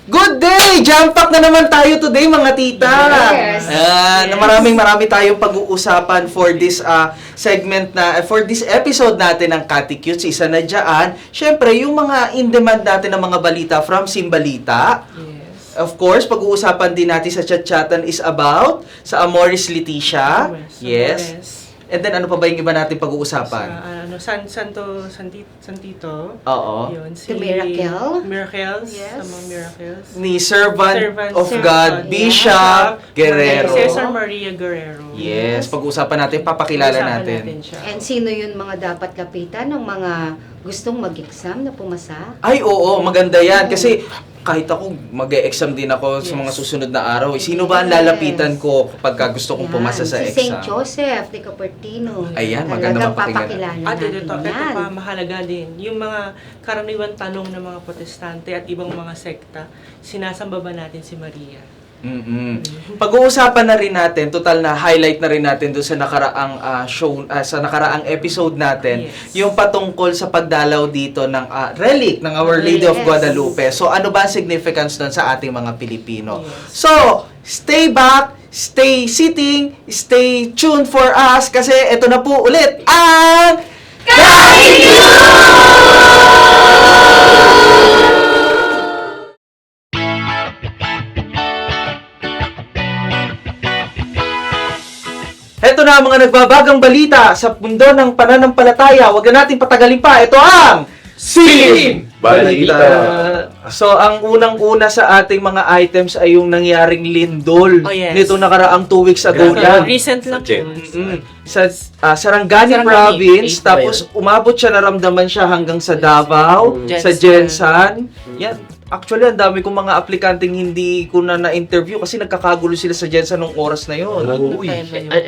Good day! Jam-pack na naman tayo today, mga tita! Yes. Na marami tayong pag-uusapan for this segment for this episode natin ng Kati Cutes. Isa na dyan, syempre, yung mga in-demand natin ng mga balita from Simbalita. Yes. Of course, pag-uusapan din natin sa chat-chatan is about sa Amoris Leticia. Yes. And then, ano pa ba yung iba natin pag-uusapan? Santito. Oo. Yun, The Miracle. Miracles. Yes. Sa mga miracles. Ni Servant of Servant. God, Yeah. Bishop Guerrero. Cesar Maria Guerrero. Yes, pag-uusapan natin, papakilala Usapan natin. siya. And sino yun mga dapat lapitan ng mga gustong mag-exam na pumasa? Ay, oo, maganda yan. Kasi kahit ako, mag-e-exam din ako sa mga susunod na araw. Sino ba ang lalapitan ko kapag gusto kong pumasa sa Si St. exam? Joseph de Cupertino. Ayan, maganda Talagang mapakinggan. papakilala At natin ito yan. pa, mahalaga din. Yung mga karaniwan tanong ng mga protestante at ibang mga sekta, sinasamba ba natin si Maria? Pag-uusapan na rin natin, total na highlight na rin natin doon sa nakaraang sa nakaraang episode natin, Yes. yung patungkol sa pagdalaw dito ng relic ng Our Lady of Yes. Guadalupe. So ano ba ang significance doon sa ating mga Pilipino? Yes. So, stay back, stay sitting, stay tuned for us kasi ito na po ulit ang Ito na ang mga nagbabagang balita sa mundo ng pananampalataya. Huwag na nating patagalin pa. Ito ang Sim Balita. So, ang unang-una sa ating mga items ay yung nangyaring lindol. Oh, yes. Nito nakaraang 2 weeks ago Grabe. lang. Recent lang Sa yun. Sa Sarangani Sarangani, Province, 8 tapos umabot siya, naramdaman siya hanggang sa Davao, sa Jensan. Yan. Actually, ang dami kong mga aplikanteng hindi ko na-interview kasi nagkakagulo sila sa Jensan nung oras na yun. Uy.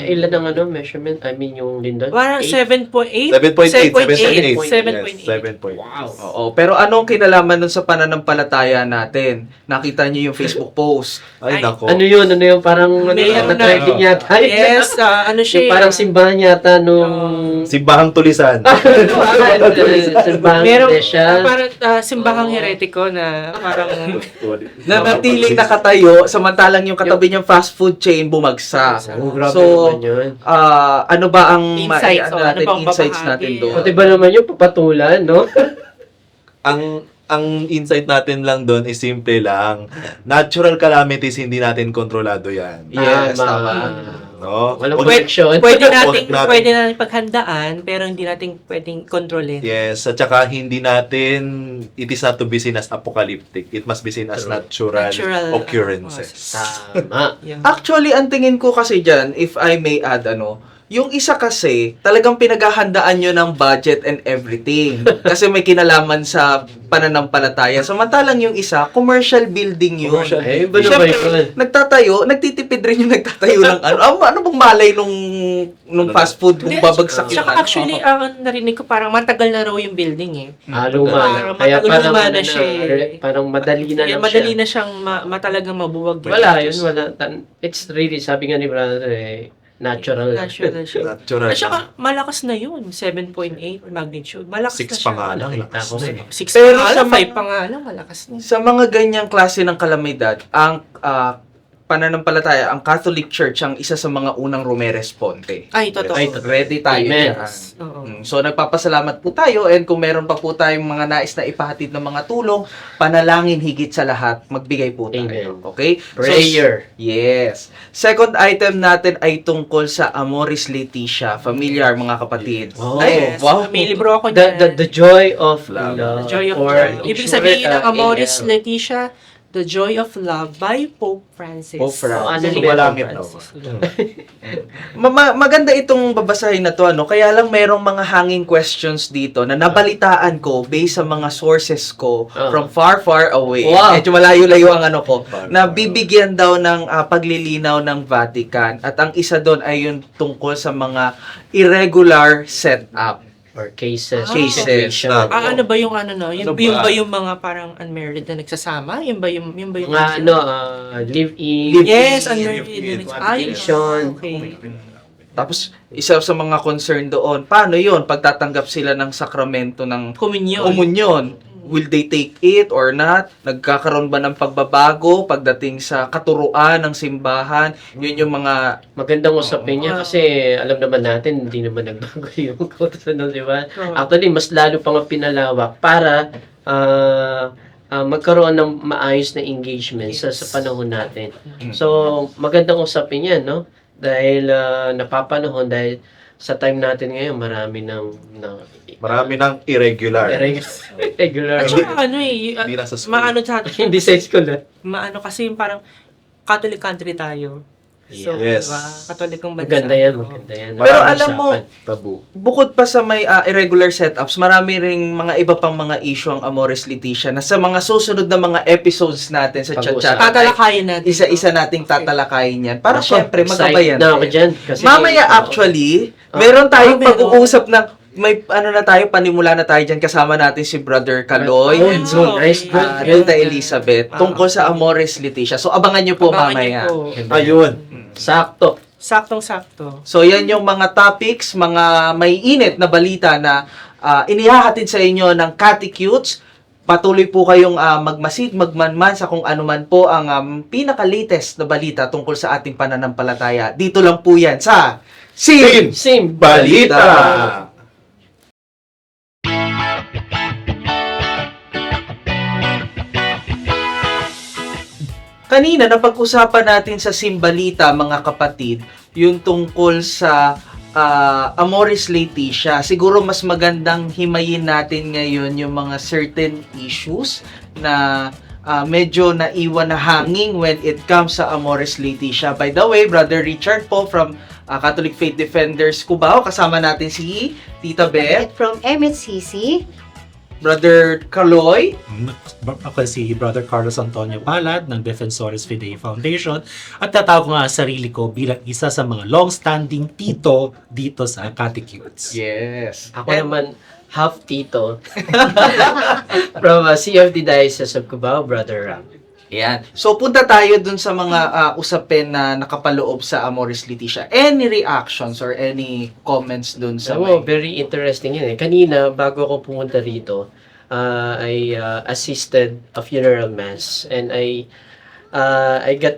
Ilan ang measurement? I mean, yung lindol? Parang 7.8? 7.8. 7.8. Wow. Oo, pero anong kinalaman nun sa pananampalataya natin? Nakita niyo yung Facebook post. Ay, nako. Ano yun? Parang Meron na- na-trending yata. Yes, ano Yung siya? parang simbahan yata nung... Simbahang tulisan. Simbahan Meron, siya. parang simbahang heretiko na parang Nanatiling nakatayo, samantalang yung katabi niyang fast food chain bumagsak. Oh, grabe So, naman yun. ano ba ang Insights, ano natin, ano bang insights babahagi? natin doon? Pati ba naman yung papatulan, no? ang insight natin lang doon is simple lang. Natural calamities, hindi natin kontrolado yan. Yes, tama. No? Walang Huwag- protection. pwede Huwag natin. pwede natin paghandaan pero hindi natin pwedeng kontrolin. Yes, at saka hindi natin, it is not to be seen as apocalyptic. It must be seen as natural occurrences. Tama. Yung- Actually, ang tingin ko kasi dyan, if I may add, yung isa kasi, talagang pinaghahandaan nyo ng budget and everything. Kasi may kinalaman sa pananampalataya. Samantalang yung isa, commercial building yun. Commercial. Eh, ba naman yun? Nagtatayo, nagtitipid rin yung nagtatayo ng ano bang malay nung fast food kung Hindi, babagsak yung Tsaka actually, ang narinig ko parang matagal na raw yung building eh. Luma na. Parang Kaya matagal parang, luma na siya eh. parang madali na Kaya lang madali siya. na siyang talagang mabuwag. Wala yun, wala. It's really, sabi nga ni brother, natural. Natural siya. Natural. At saka, malakas na yun. 7.8 magnitude. Malakas 6 na siya. pa nga lang. Nakita ko lakas na eh. eh. 6 Pero pa nga sa lang, 5 pa nga lang, malakas na. Sa mga ganyang klase ng kalamidad, ang pananampalataya, ang Catholic Church ang isa sa mga unang rumeresponde. Ay, totoo. Ay, Ready tayo Amen. dyan. Oo. So, nagpapasalamat po tayo and kung meron pa po tayong mga nais na ipahatid ng mga tulong, panalangin higit sa lahat, magbigay po tayo. Amen. Okay? Prayer. Yes. Second item natin ay tungkol sa Amoris Leticia. Familiar, mga kapatid. Oh. Ay, Yes, wow. may libro ako niyan. The joy of Love. love. The Joy of Or Love. Ibig sabihin ng Amoris AL. Leticia, The Joy of Love by Pope Francis. Pope Francis. Ano Gusto yun? ko langit na. Maganda itong babasahin na to, kaya lang merong mga hanging questions dito na nabalitaan ko based sa mga sources ko from far away. Wow. Medyo malayo-layo ang ko. Far, Na far. bibigyan daw ng paglilinaw ng Vatican. At ang isa doon ay yung tungkol sa mga irregular setup. Or cases. Cases. situation. Ano ba yung no? Yung, Ano ba? yung ba yung mga parang unmarried na nagsasama? Yung ba yung Mga live-in. Yes, unmarried na Addiction. Okay. Tapos, isa sa mga concern doon, paano yun? Pagtatanggap sila ng sakramento ng Komunyon. komunyon. Will they take it or not? Nagkakaroon ba ng pagbabago pagdating sa katuruan ng simbahan? Yun yung mga Magandang usapin niya kasi alam naman natin, hindi naman nagbago yung kautosan, di ba? Oo. Actually, mas lalo pa nga pinalawak para magkaroon ng maayos na engagement sa panahon natin. So, magandang usapin yan, no? Dahil napapanahon, dahil sa time natin ngayon, marami Marami ng irregular. regular. At saka ano Hindi nasa school. maano sa Hindi sa school, maano kasi yung parang Catholic country tayo. So, Yes. diba? Katolikong bansa. Maganda yan, maganda yan. Pero Maraming alam mo, tabu. bukod pa sa may irregular setups, marami ring mga iba pang mga issue ang Amores Leticia na sa mga susunod na mga episodes natin sa Pag-uusapan. chat-chat. Tatalakayin natin. Isa-isa nating tatalakayin yan. Para Ako, syempre, excited magabayan. na ako dyan. Kasi, Mamaya actually, meron tayong meron. pag-uusap ng may ano na tayo, panimula na tayo dyan. Kasama natin si Brother Kaloy Oh, and good, nice, good. Tita Elizabeth tungkol sa Amores Leticia. So, abangan nyo po Abangan mamaya. niyo po. Ayun. Sakto. Saktong-sakto. So, yan yung mga topics, mga may init na balita na inihahatid sa inyo ng Catecutes. Patuloy po kayong magmasid, magmanman sa kung ano man po ang pinaka-latest na balita tungkol sa ating pananampalataya. Dito lang po yan sa Sim Same. Balita! Kanina, napag-usapan natin sa Simbalita, mga kapatid, yung tungkol sa Amores Leticia. Siguro mas magandang himayin natin ngayon yung mga certain issues na medyo naiwan na hanging when it comes sa Amores Leticia. By the way, Brother Richard po from Catholic Faith Defenders Cubao, kasama natin si Tita Beth, From MHCC, Brother Kaloy, Ako si Brother Carlos Antonio Palad ng Defensores Fidei Foundation at tatawag ko nga ang sarili ko bilang isa sa mga long-standing tito dito sa Catecutes. yes. Ako naman, half tito. From CFD Diocese of Cubao, Brother Ram. Yan. So, punta tayo dun sa mga usapin na nakapaloob sa Amores Leticia. Any reactions or any comments dun sa So, very interesting yun eh. Kanina, bago ako pumunta rito, I assisted a funeral mass and I got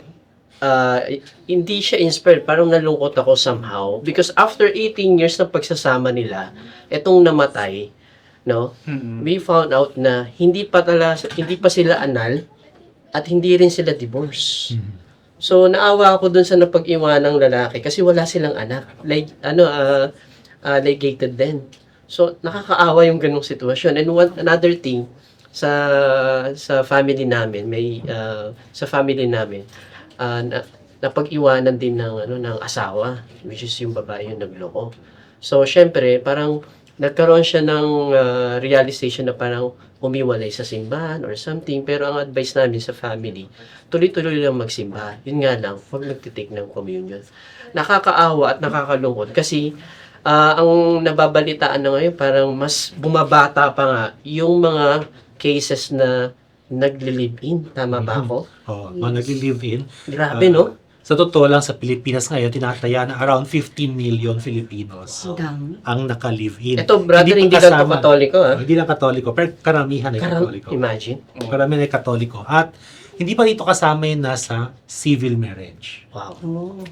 hindi siya inspired, parang nalungkot ako somehow because after 18 years na pagsasama nila, etong namatay, no? We found out na hindi pa sila anal at hindi rin sila divorce. So naawa ako dun sa napag-iwanang lalaki kasi wala silang anak. Legated din. So nakakaawa yung ganung sitwasyon. And another thing sa family namin, napag-iwanan din ng asawa, which is yung babae yung nagloko. So syempre, parang nagkaroon siya ng realization na parang umiwalay sa simbahan or something. Pero ang advice namin sa family, tuloy-tuloy lang magsimba. Yun nga lang, huwag nagtitake ng communion. Nakakaawa at nakakalungkot kasi ang nababalitaan na ngayon, parang mas bumabata pa nga yung mga cases na nagli-live-in. Tama ba ako? Mga nagli-live-in. Grabe, no? Sa totoo lang, sa Pilipinas ngayon, tinataya na around 15 million Filipinos dami. ang naka-live-in. Ito, brother, hindi pa lang kasama- katoliko, ha? Hindi lang katoliko, pero karamihan ay katoliko. Imagine. Karamihan ay katoliko. At hindi pa dito kasama yung nasa civil marriage. Wow.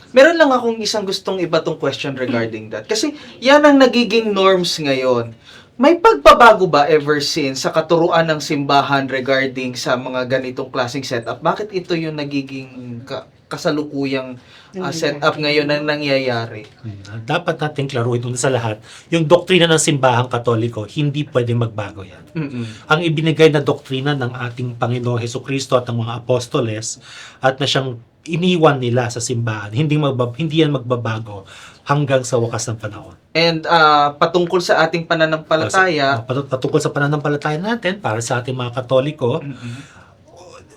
Meron lang akong isang gustong iba tong question regarding that. Kasi yan ang nagiging norms ngayon. May pagbabago ba ever since sa katuruan ng simbahan regarding sa mga ganitong klaseng setup? Bakit ito yung nagiging kasalukuyang setup ngayon na nangyayari? Dapat natin klaruhin una sa lahat, yung doktrina ng simbahang katoliko, hindi pwede magbago yan. Ang ibinigay na doktrina ng ating Panginoon Hesukristo at ng mga apostoles at na siyang iniwan nila sa simbahan, hindi yan magbabago hanggang sa wakas ng panahon. And patungkol sa ating pananampalataya, Patungkol sa pananampalataya natin, para sa ating mga katoliko,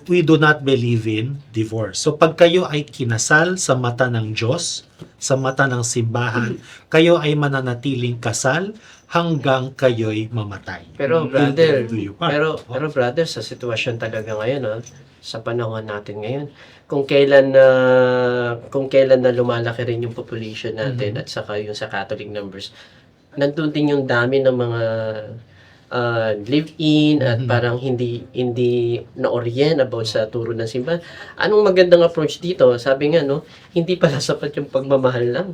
we do not believe in divorce. So pag kayo ay kinasal sa mata ng Diyos, sa mata ng simbahan, kayo ay mananatiling kasal hanggang kayo'y mamatay. Pero brother, Do you part? pero brother, sa sitwasyon talaga ngayon, sa panahon natin ngayon, kung kailan na lumalaki rin yung population natin at saka yung sa Catholic numbers, nandun din yung dami ng mga live-in at parang hindi na-orient about sa turo ng simbahan. Anong magandang approach dito? Sabi nga, no, hindi pala sapat yung pagmamahal lang.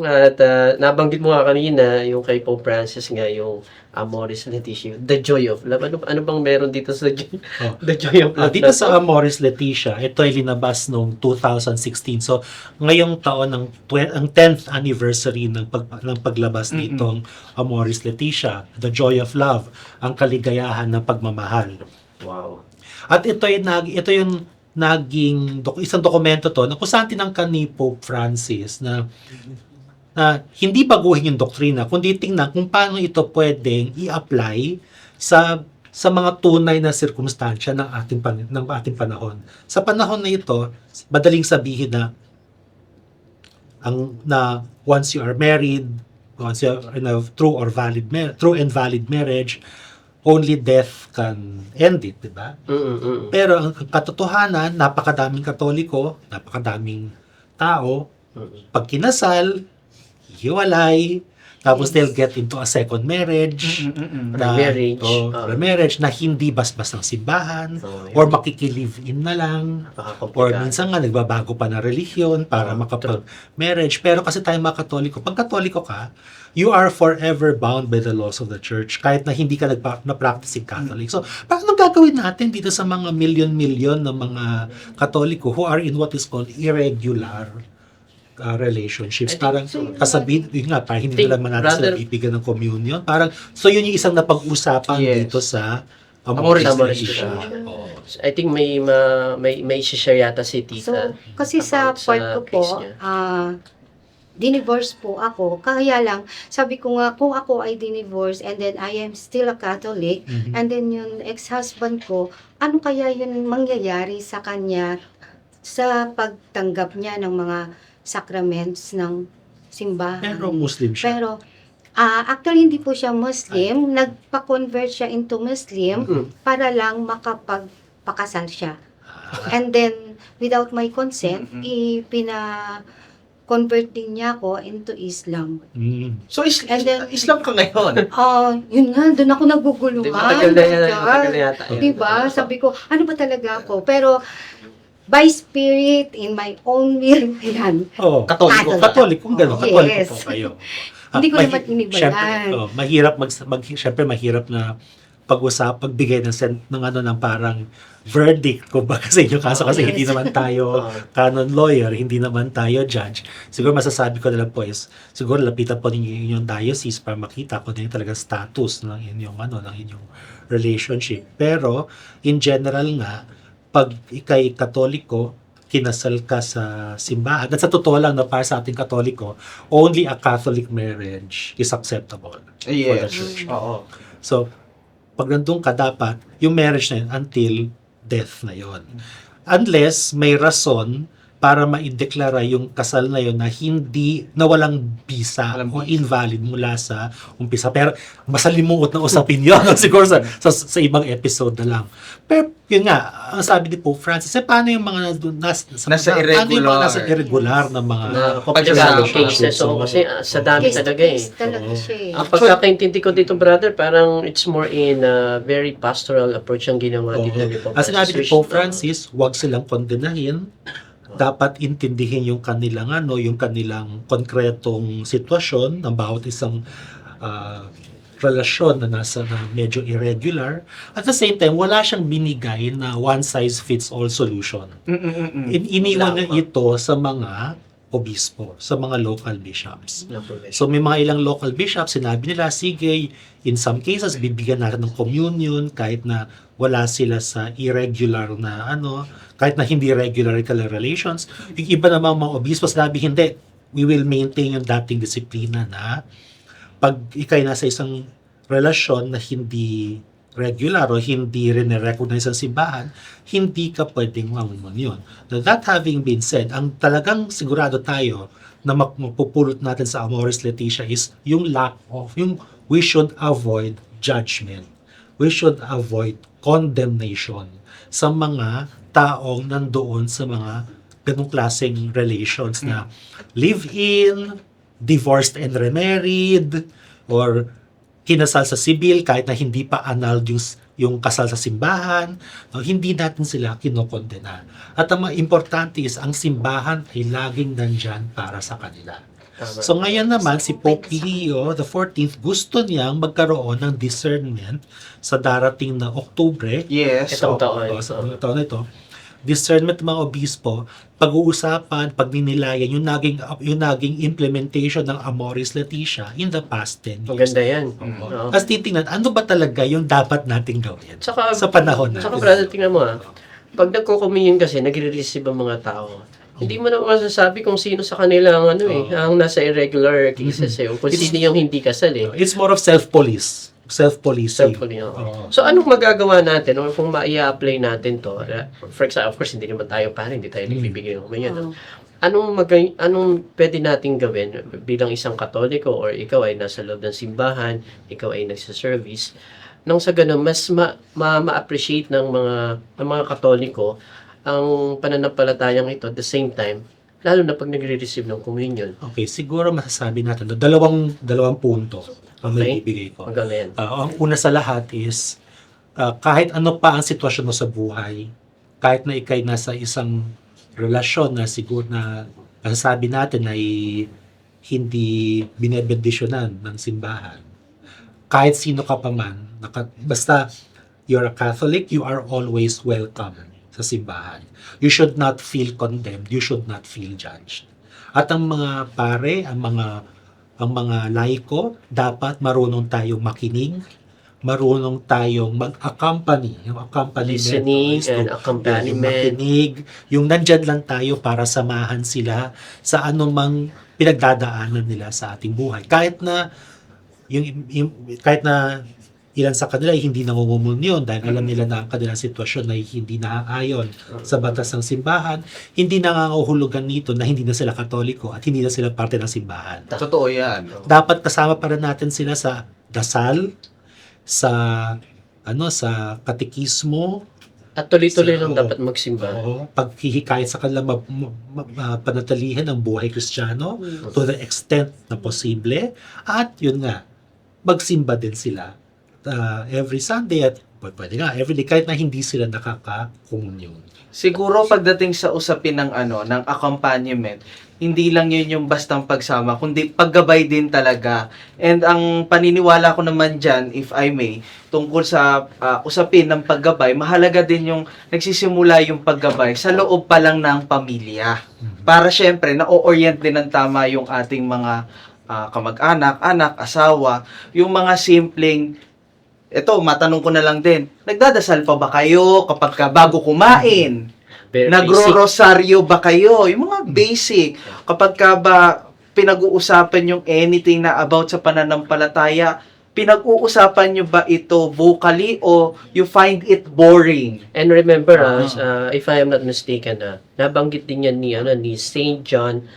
At nabanggit mo nga kanina, yung kay Pope Francis nga, yung Amoris Laetitia, the joy of love. Ano bang meron dito sa the joy of love? Dito sa Amoris Laetitia, ito ay linabas noong 2016. So, ngayong taon ang 10th anniversary ng paglabas nitong Amoris Laetitia, the joy of love, ang kaligayahan ng pagmamahal. Wow. At ito yung naging isang dokumento to na kung saan tinangkan ni Pope Francis na hindi baguhin yung doktrina, kundi tingnan kung paano ito pwedeng i-apply sa mga tunay na sirkumstansya ng ating panahon. Sa panahon na ito, madaling sabihin na once you are married, once you are in a true and valid marriage, only death can end it, di ba? Pero ang katotohanan, napakadaming Katoliko, napakadaming tao, pag kinasal, hiwalay, tapos they'll get into a second marriage, remarriage na hindi basbas ng simbahan, or makikilive-in na lang, or minsan nga nagbabago pa na relihiyon para makapag-marriage. Pero kasi tayo mga Katoliko, pag Katoliko ka, you are forever bound by the laws of the church kahit na hindi ka na-practicing Catholic. So, paano gagawin natin dito sa mga milyon-milyon na mga Katoliko who are in what is called irregular relationships? Parang kasabihin, yun nga, parang hindi nila natin sila bibigyan ng communion. Parang, so yun yung isang napag-usapan dito sa Amoris Laetitia. I think may share yata si Tita. So, kasi sa about part ko po, case niya. dinivorce po ako. Kaya lang, sabi ko nga, kung ako ay dinivorce and then I am still a Catholic, and then yung ex-husband ko, ano kaya yun mangyayari sa kanya sa pagtanggap niya ng mga sacraments ng simbahan? Pero Muslim siya. Pero, actually, hindi po siya Muslim. Nagpa-convert siya into Muslim para lang makapagpakasal siya. And then, without my consent, convert din niya ako into Islam. So, And then- Islam ka ngayon? Yun nga, doon ako naguguluhan. Matagal na yata. Diba? Sabi ko, ano ba talaga ako? Pero, by spirit, in my own will, yan. Oh, Katoliko. Katoliko, kung gano'n, Katoliko Yes. po kayo. Hindi ko naman inibayan. Siyempre, mahirap na pagbigay ng parang verdict, kumbaga sa inyo kaso kasi hindi naman tayo canon lawyer, hindi naman tayo judge. Siguro masasabi ko na lang po is, siguro lapitan po ninyo yung diocese para makita kung ano yung talagang status ng inyong relationship. Pero, in general nga, pag ikay Katoliko, kinasal ka sa simbahan. At sa totoo lang na para sa ating Katoliko, only a Catholic marriage is acceptable for the church. Oo. So, pag nandun ka, dapat yung marriage na yun until death na yun. Unless may rason para maideklara yung kasal na yun na walang bisa o invalid mula sa umpisa. Pero masalimuot na usapin yun siguro sa ibang episode na lang. Pero yun nga, ang sabi ni Pope Francis, paano yung mga Nasa irregular na mga Complicated Pag-usapan. cases. So, kasi sa dami talaga eh. Case talaga siya eh. Ang pagkakaintindi ko dito, brother, parang it's more in a very pastoral approach ang ginawa dito ni Pope As sinabi ni Francis. Pope Francis, huwag silang kondenahin. Dapat intindihin yung kanilang konkretong sitwasyon ng bawat isang relasyon na medyo irregular. At the same time, wala siyang binigay na one-size-fits-all solution. Iniwan niya ito sa mga obispo, sa mga local bishops. So may mga ilang local bishops, sinabi nila, sige, in some cases, bibigyan natin ng communion kahit na wala sila sa irregular na kahit na hindi regular relations. Yung iba namang mga obispo, sinabi, hindi, we will maintain yung dating disiplina na pag ikay nasa isang relasyon na hindi regular o hindi rin-recognize ang simbahan, hindi ka pwedeng mamunon yun. Now, that having been said, ang talagang sigurado tayo na mapupulot natin sa Amoris Laetitia is yung we should avoid judgment. We should avoid condemnation sa mga taong nandoon sa mga ganung klaseng relations na live-in, divorced and remarried, or kinasal sa sibil kahit na hindi pa annulled yung kasal sa simbahan, no, hindi natin sila kinokondena. At ang mga importante is ang simbahan ay laging nandyan para sa kanila. Tama. So ngayon naman si Pope Leo the 14th gusto niyang magkaroon ng discernment sa darating na Oktubre. Yes. Itong taon. Sa taon ito. Discernment ng mga obispo, pag-uusapan, pagninilayan, yung naging implementation ng Amoris Laetitia in the past 10 years. Maganda yan. Oo. As titingnan, ano ba talaga yung dapat nating gawin Tsaka, sa panahon natin? Tsaka brother, tingnan mo pag nagko-communion kasi, nagre-receive ang mga tao. Hindi mo na masasabi kung sino sa kanila ang ang nasa irregular cases o kung sino yung hindi kasal It's more of self-policing. Self-fully, Oo. So, anong magagawa natin o kung ma-i-apply natin to? For example, of course, hindi naman tayo hindi tayo nagbibigay ng kumanyan. Anong pwede nating gawin bilang isang Katoliko or ikaw ay nasa loob ng simbahan, ikaw ay nagsa-service, nang sa ganun, mas ma-appreciate ng mga Katoliko ang pananampalatayang ito at the same time, lalo na pag nagre-receive ng communion. Okay, siguro masasabi natin, dalawang punto ang may bibigay ko. Maganda yan. Ang una sa lahat is, kahit ano pa ang sitwasyon mo sa buhay, kahit na ikay nasa isang relasyon na siguro na masasabi natin ay hindi binebendisyonan ng simbahan, kahit sino ka pa man, basta you're a Catholic, you are always welcome sa simbahan. You should not feel condemned, you should not feel judged. At ang mga pare, ang mga laiko, dapat marunong tayong makinig, marunong tayong mag-accompany. Yung accompaniment. Listening is to- and accompaniment. Makinig. Yung nandyan lang tayo para samahan sila sa anumang pinagdadaanan nila sa ating buhay. Kahit na kahit na ilan sa kanila ay hindi nangungumunyon dahil alam nila na ang kanilang sitwasyon ay hindi naaayon sa batas ng simbahan, hindi nangangahulugan nito na hindi na sila Katoliko at hindi na sila parte ng simbahan. Totoo yan. Dapat kasama pa rin natin sila sa dasal, sa katekismo, At tuloy-tuloy lang dapat magsimba. paghihikayat sa kanila panatilihin ang buhay Kristiyano to the extent na posible, at yun nga, magsimba din sila every Sunday at pwede nga every day kahit na hindi sila nakaka-communion. Siguro pagdating sa usapin ng ng accompaniment, hindi lang yun yung bastang pagsama, kundi paggabay din talaga. And ang paniniwala ko naman dyan, if I may, tungkol sa usapin ng paggabay, mahalaga din yung nagsisimula yung paggabay sa loob pa lang ng pamilya. Para syempre, na-orient din ng tama yung ating mga kamag-anak, anak, asawa, yung mga simpleng. Ito, matanong ko na lang din, nagdadasal pa ba kayo bago kumain? Very basic. Nagro-rosaryo ba kayo? Yung mga basic. Kapag ka ba pinag-uusapan yung anything na about sa pananampalataya, pinag-uusapan nyo ba ito vocally o you find it boring? And remember, if I am not mistaken, nabanggit din yan ni Saint John,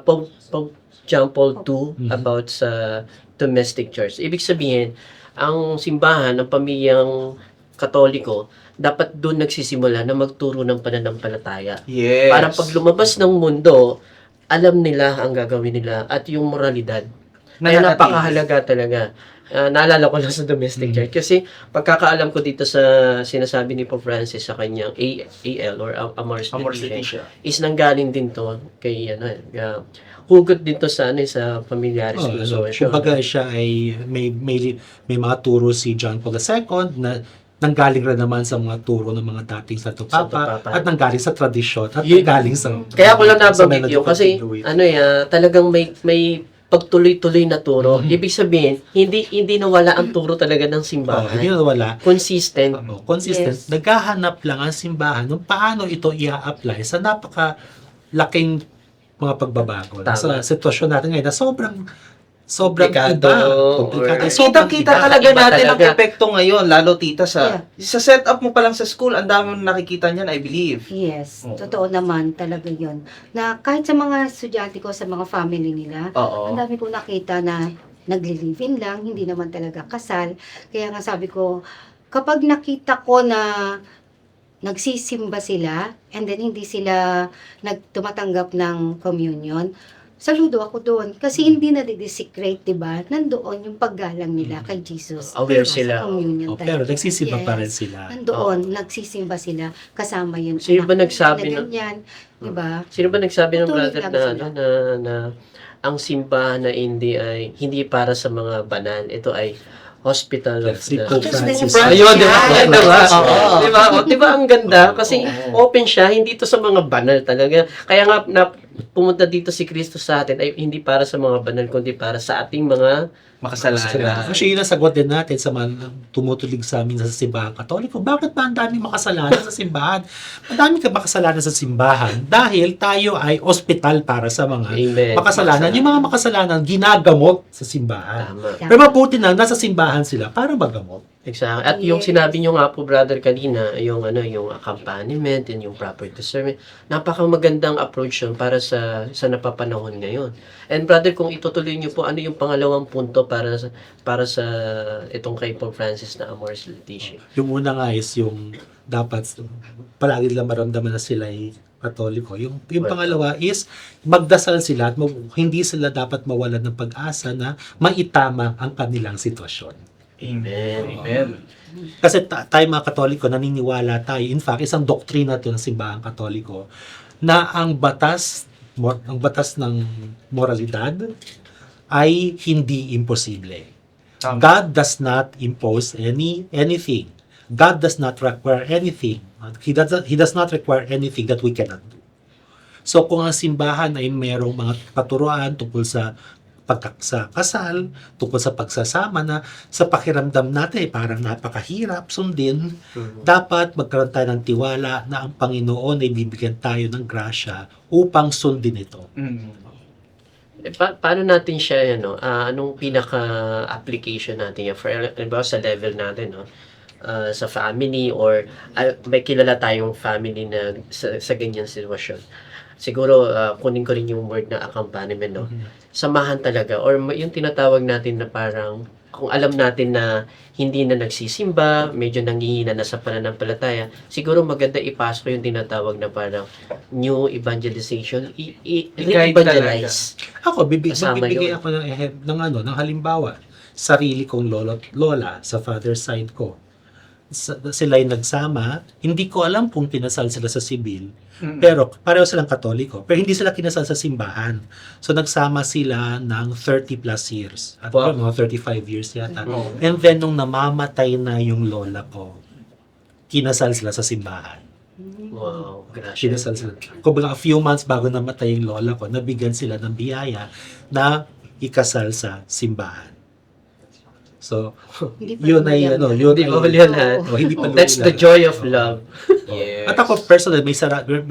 Pope John Paul II about sa domestic church. Ibig sabihin, ang simbahan ng pamilyang Katoliko, dapat doon nagsisimula na magturo ng pananampalataya. Yes. Para pag lumabas ng mundo, alam nila ang gagawin nila at yung moralidad. Kaya Nananatili. napakahalaga talaga. Naalala ko lang sa domestic church kasi pagkakaalam ko dito sa sinasabi ni Pope Francis sa kanyang AL or Amoris Amoris Laetitia Laetitia. is nanggaling din to kay hugot din to sa sa Familiaris Consortium. Kumbaga siya ay may mga turo si John Paul II na nanggaling rin naman sa mga turo ng mga dating Santo Papa at nanggaling sa tradisyon at nanggaling sa Kaya ko lang sa nabanggit yun kasi Benedictine. talagang may pagtuloy-tuloy na turo. Ibig sabihin, hindi nawala ang turo talaga ng simbahan. Hindi na wala. Consistent. Consistent. Yes. Naghahanap lang ang simbahan kung paano ito i-apply sa napaka-laking mga pagbabago. Tama. Sa sitwasyon natin ngayon na sobrang Komplikado, Komplikado. or- Sobrang Kitang-kita iba. talaga Iba natin ang talaga. epekto ngayon, lalo tita sa setup mo pa lang sa school, ang dami mong nakikita niyan, I believe. Yes, Oo. totoo naman talaga yon. Na kahit sa mga estudyante ko, sa mga family nila, Oo. ang dami ko nakita na nagli-live-in lang, hindi naman talaga kasal. Kaya nga sabi ko, kapag nakita ko na nagsisimba sila and then hindi sila tumatanggap ng communion, saludo ako doon. Kasi hindi na secret, di ba? Nandoon yung paggalang nila kay Jesus. Aware Sa sila. communion Oh, pero talaga. nagsisimba pa rin Yes. sila. Nandoon, nagsisimba sila. Kasama yun. Sino ba anak nagsabi nila, na- ganyan, di ba? Sino ba nagsabi ng Patuloy brother lang na, sila. ano, na ang simbahan na hindi para sa mga banal, ito ay hospital of Si the... Pope Francis. Ayun, di ba? Yes. Di ba? Oo. Di ba? O, di ba ang ganda? Kasi open siya, hindi ito sa mga banal talaga. Kaya nga, pumunta dito si Kristo sa atin ay hindi para sa mga banal, kundi para sa ating mga Makasalanan. Kasi yun ang sagot din natin sa mga tumutulig sa amin sa simbahan katoliko. Bakit ba ang daming makasalanan sa simbahan? Madami ka makasalanan sa simbahan dahil tayo ay ospital para sa mga Amen. makasalanan. Yung mga makasalanan ginagamot sa simbahan. Tama. Pero mabuti na nasa simbahan sila para magamot. Exactly. At yung Yes. sinabi nyo nga po, brother, kanina, yung accompaniment and yung proper discernment, napakamagandang approach yun para sa napapanahon ngayon. And brother, kung itutuloy nyo po, ano yung pangalawang punto para sa itong kay Pope Francis na Amoris Laetitia? Yung una nga is yung dapat palagi nila maramdaman na sila ay katoliko. Yung pangalawa is magdasal sila at hindi sila dapat mawalan ng pag-asa na maitama ang kanilang sitwasyon. Amen. Amen. Kasi tayo mga Katoliko, naniniwala tayo. In fact, isang doktrina to ng simbahang Katoliko na ang batas ng moralidad ay hindi imposible. Tama. God does not impose anything. God does not require anything. He does not require anything that we cannot do. So kung ang simbahan ay mayroong mga katuruan tungkol sa sa kasal, tungkol sa pagsasama na sa pakiramdam natin parang napakahirap sundin, dapat magkaroon tayo ng tiwala na ang Panginoon ay bibigyan tayo ng grasya upang sundin ito. Paano natin siya, anong pinaka-application natin yan? For example, sa level natin, sa family or may kilala tayong family na sa ganyang sitwasyon. Siguro, kunin ko rin yung word na accompaniment, no? Samahan talaga. Or yung tinatawag natin na parang, kung alam natin na hindi na nagsisimba, medyo nangihina na sa pananampalataya, siguro maganda ipasok yung tinatawag na parang new evangelization. Re-evangelize. Ako, Kasama bibigay yun. ako ng halimbawa. Sarili kong lolo at lola sa father side ko. Sila'y nagsama, hindi ko alam kung kinasal sila sa sibil, pero pareho silang Katoliko. Pero hindi sila kinasal sa simbahan. So nagsama sila ng 30 plus years. At Wow. mga 35 years yata. Oo. And then nung namamatay na yung lola ko, kinasal sila sa simbahan. Wow, gracias. Kinasal sila. Kumbaga a few months bago namatay yung lola ko, nabigyan sila ng biyaya na ikasal sa simbahan. So, Hindi pa yun ay yan. yun Hindi ay- pa huli yan, ha? Oh, hindi pa That's huli the yan. joy of love. Yes. At ako personally, may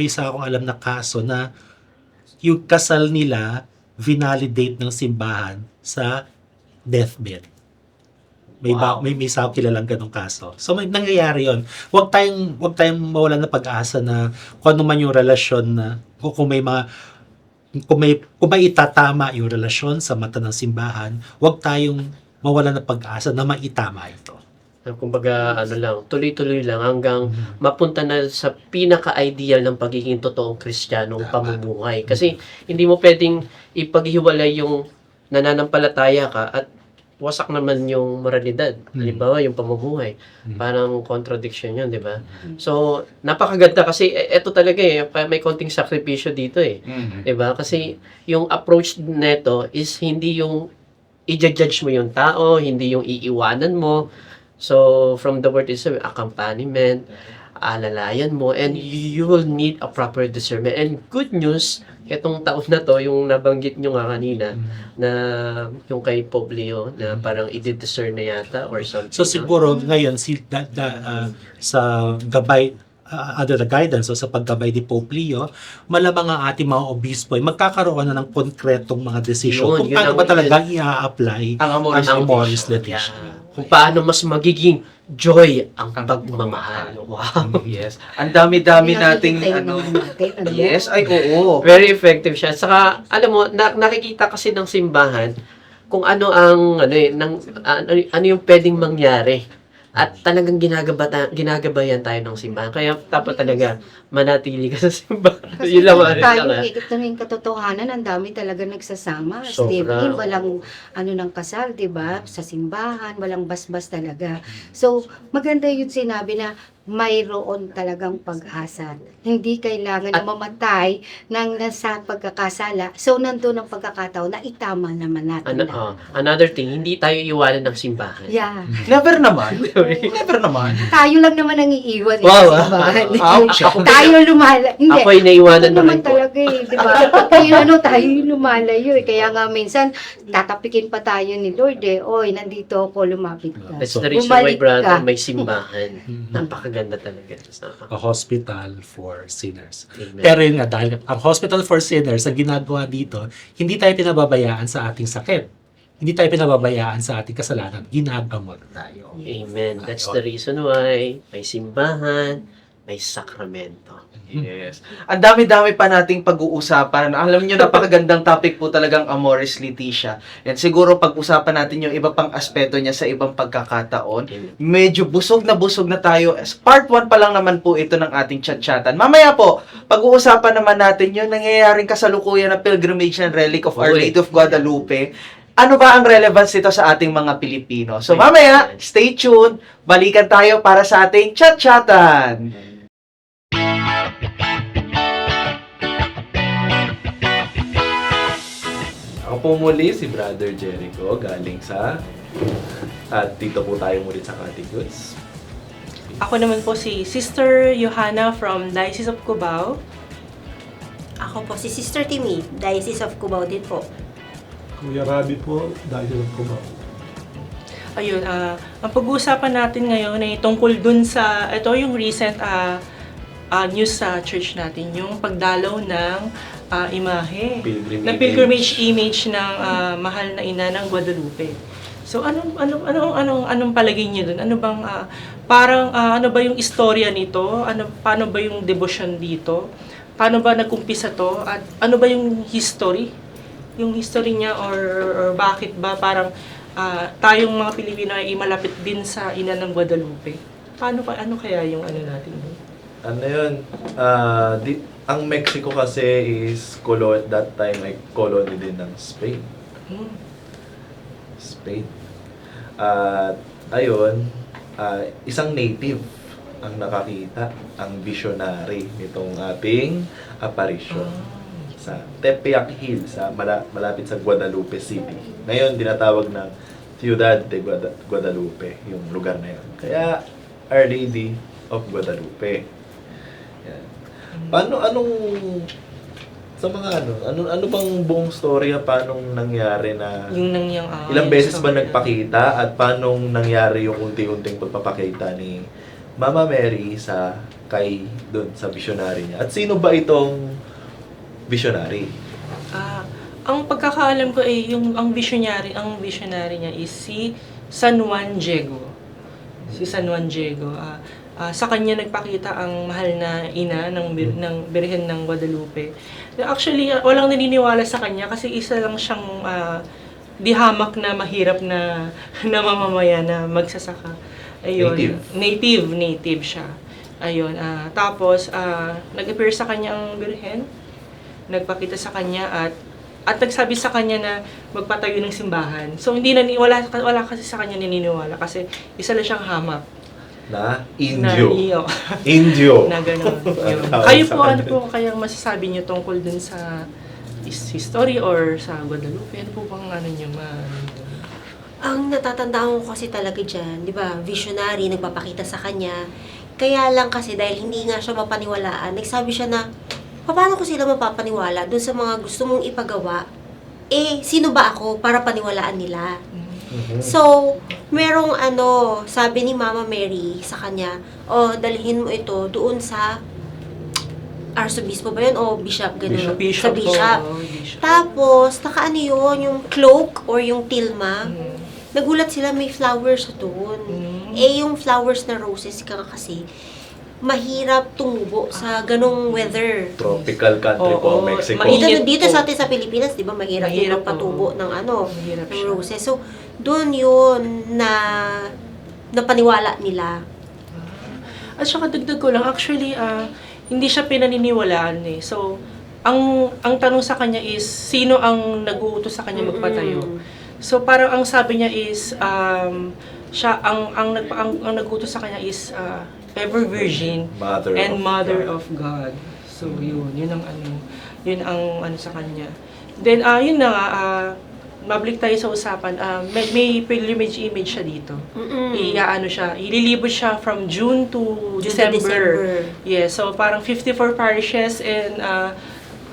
isa akong alam na kaso na yung kasal nila vinalidate ng simbahan sa deathbed. May isa akong kilalang ganong kaso. So may nangyayari yon. Huwag tayong mawalan ng pag-asa na kung ano man yung relasyon na o kung may itatama yung relasyon sa mata ng simbahan, huwag tayong mawalan ng pag-asa na maitama ito. Kumbaga, tuloy-tuloy lang hanggang mapunta na sa pinaka-ideal ng pagiging totoong Kristiyanong pamumuhay. Kasi hindi mo pwedeng ipaghiwalay yung nananampalataya ka at wasak naman yung moralidad. Halimbawa, yung pamumuhay. Parang contradiction yun, di ba? So, napakaganda kasi eto talaga may konting sakripisyo dito Di ba? Kasi yung approach neto is hindi yung i-judge mo yung tao, hindi yung iiwanan mo. So, from the word itself, accompaniment, alalayan mo, and you will need a proper discernment. And good news, itong taon na to, yung nabanggit nyo nga kanina, na yung kay Pope Leo, na parang i-discern na yata or something. So siguro ngayon sa gabay under the guidance o sa paggabay ni Pope Leo, malamang ang ating mga obispo ay magkakaroon na ng konkretong mga desisyon kung Yun paano ang- ba talaga i-apply Ang Amoris ang Amoris Laetitia. Laetitia. Kung paano mas magiging joy ang pagmamahal. Wow. Yes. Ang dami-dami Kaya nating nakikita ano. yun natin, Yes, ay oo. Very effective siya. Saka, alam mo, nakikita kasi ng simbahan kung ano ang, ano yung pwedeng mangyari At talagang ginagabayan tayo ng simbahan. Kaya dapat talaga manatili ka sa simbahan. Kasi Yun lang tayo, lang. ito na yung katotohanan, ang dami talaga nagsasama. Sobra. Steve, walang ng kasal, di ba? Sa simbahan, walang basbas talaga. So, maganda yung sinabi na mayroon talagang pag-asa. Hindi kailangan na mamatay ng nasa pagkakasala. So, nandun ang pagkakataon na itama naman natin. Another thing, hindi tayo iwanan ng simbahan. Yeah. Never naman. Never naman. Tayo lang naman ang iiwan Wow, sa simbahan. Ouch. Tayo lumala. Hindi. Ako'y naiwanan Ito na naman rin po. talaga eh, di ba? Kaya tayo yung lumalayo eh. Kaya nga minsan, tatapikin pa tayo ni Lord eh. Oy, nandito ako, lumapit ka. That's the reason why, Bumalik brother, ka. may simbahan. Napakaganda talaga. A hospital for sinners. Amen. Pero yun nga, dahil ang hospital for sinners, ang ginagawa dito, hindi tayo pinababayaan sa ating sakit. Hindi tayo pinababayaan sa ating kasalanan. Ginagamot tayo. Amen. That's the reason why may simbahan, may sakramento. Yes. Ang dami-dami pa nating pag-uusapan. Alam niyo, napakagandang topic po talagang Amoris Laetitia. And siguro pag-usapan natin yung iba pang aspeto niya sa ibang pagkakataon. Medyo busog na tayo. As part 1 pa lang naman po ito ng ating chat-chatan. Mamaya po, pag-uusapan naman natin yung nangyayaring kasalukuyan na pilgrimage and relic of Our Lady of Guadalupe. Ano ba ang relevance nito sa ating mga Pilipino? So mamaya, stay tuned. Balikan tayo para sa ating chat-chatan. Ako po muli si Brother Jericho galing sa at dito po tayo muli sa Categories. Ako naman po si Sister Johanna from Diocese of Cubao. Ako po si Sister Timmy, Diocese of Cubao din po. Kuya Rabi po, dahil ko ba? Ayun, ang pag-uusapan natin ngayon ay tungkol dun sa, ito yung recent news sa church natin, yung pagdalaw ng imahe, pilgrimage image ng mahal na ina ng Guadalupe. So anong palagay niyo dun? Ano bang ano ba yung istorya nito? Paano ba yung devotion dito? Paano ba nagkumpisa to? At ano ba yung history? Yung history niya or bakit ba parang tayong mga Pilipino ay malapit din sa ina ng Guadalupe? Ano kaya yung ano natin doon? Ano yun? Ang Mexico kasi is that time ay colony din ng Spain. Spain. At ayun, isang native ang nakakita, ang visionary nitong ating apparition sa Tepeyac Hill, sa malapit sa Guadalupe City. Ngayon, dinatawag ng Ciudad de Guadalupe, yung lugar na yun. Kaya, Our Lady of Guadalupe. Yan. Sa mga ano bang buong storya, paano nangyari na, Yung nangyang ilang beses ba story. nagpakita at paano nangyari yung unti-unting pagpapakita ni Mama Mary kay doon sa visionary niya? At sino ba itong visionary? Ang pagkakaalam ko ay ang visionary niya is si San Juan Diego. Si San Juan Diego. Sa kanya nagpakita ang mahal na ina ng Birhen ng Guadalupe. Actually, walang naniniwala sa kanya kasi isa lang siyang dihamak na mahirap na mamamayan na magsasaka. Ayun, native siya. Ayun, tapos nag-appear sa kanya ang Birhen, nagpakita sa kanya at nagsabi sa kanya na magpatayo ng simbahan. So wala kasi sa kanya naniniwala kasi isa lang siyang hamak. Na Na Indio. iyo. Indio. Na gano'n. Yun. Tawag Kayo sa po, ano kanya. po kayang masasabi niyo tungkol dun sa history or sa Guadalupe? Ano po bang ano niyo Ang natatandaan ko kasi talaga dyan, di ba, visionary, nagpapakita sa kanya. Kaya lang kasi dahil hindi nga siya mapaniwalaan, nagsabi siya na, paano ko sila mapapaniwala dun sa mga gusto mong ipagawa? Sino ba ako para paniwalaan nila? So, merong sabi ni Mama Mary sa kanya, dalhin mo ito doon sa arsobispo ba yun? O bishop, gano'n? Sa bishop. Tapos, yun, yung cloak or yung tilma, nagulat sila may flowers doon. Yung flowers na roses kasi, mahirap tumubo sa ganong weather. Tropical country po, Mexico. Dito sa atin sa Pilipinas, di ba, mahirap yung patubo ng Mahirap ng siya. roses. So, doon yun na napaniwala nila. At saka dagdag ko lang, actually, hindi siya pinaniniwalaan eh. So, ang tanong sa kanya is, sino ang nag-uutos sa kanya magpatayo? So, parang ang sabi niya is, siya, ang nag-uutos sa kanya is, ever virgin Mother and of mother God. of God. So, yun ang ano sa kanya. Then, yun na nga, mabalik tayo sa usapan, may pilgrimage image siya dito. Ililibot siya from June to December. Yeah, so parang 54 parishes and